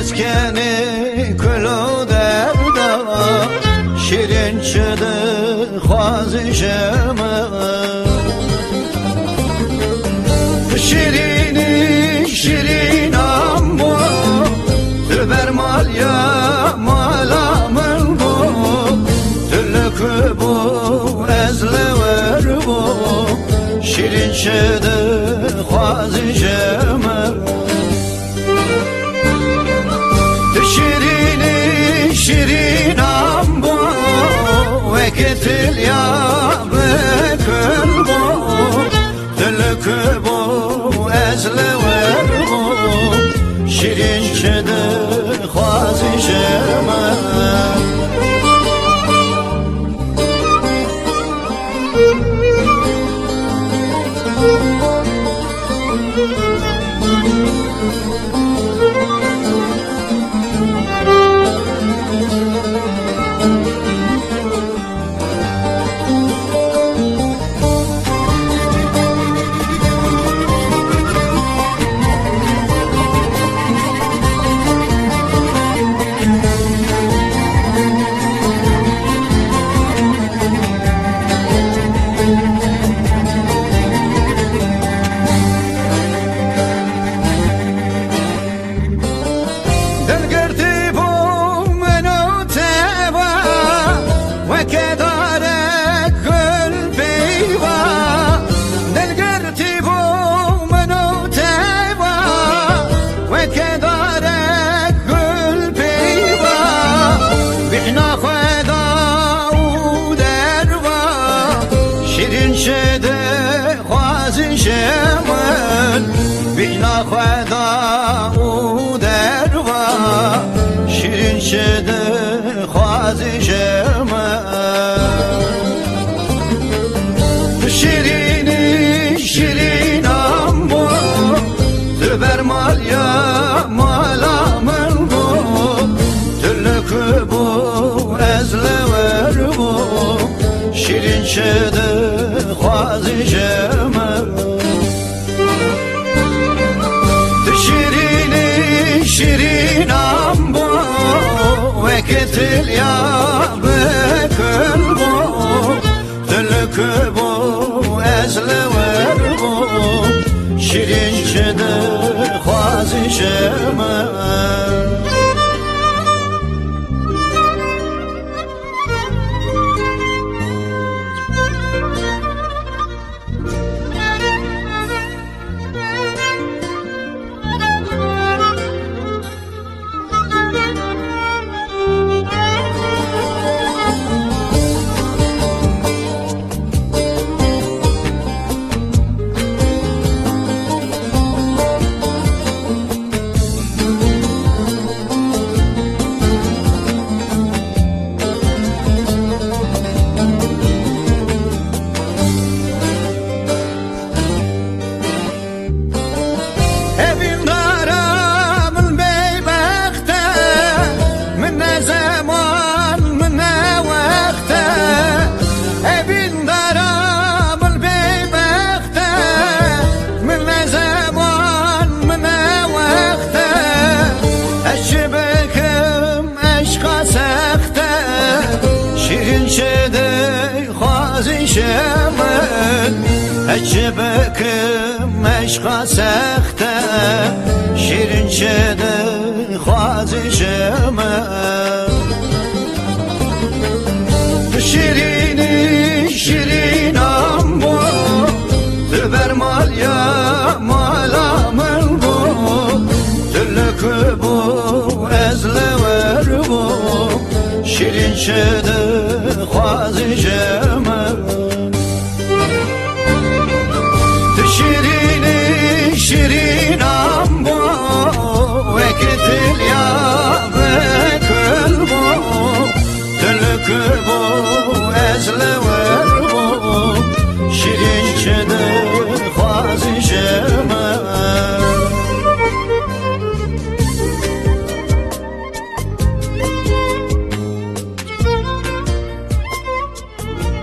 meskeni külü derda, şirin çıdı xazişeme. Şirini şirin ammo, tüber malya malamın bu, tüllükü bu ezlever bu, şirin çıdı xazişeme. Şirini şirin ambo, veketil ya bekül bu, tüllükü bu ezlever bu, şirin çıdı xazişeme. شده خوازش من بینا خدا او دروا شیرین شده خوازش من شیرینی شیرینم بو تبر مالیا مالامن بو تلک بو ازلور بو شیرین شده خوازشم شیرینی شیرینم بو وکتل یا بکل بو تلک بو ازلور بو شیرین شده خوازشم شمن عجبكم عشق سخته شیرین شده خوازشم شیرینی شیرینم بو تبر مالیا مالامن بو تلک بو ازلور بو شیرین شده خوازشم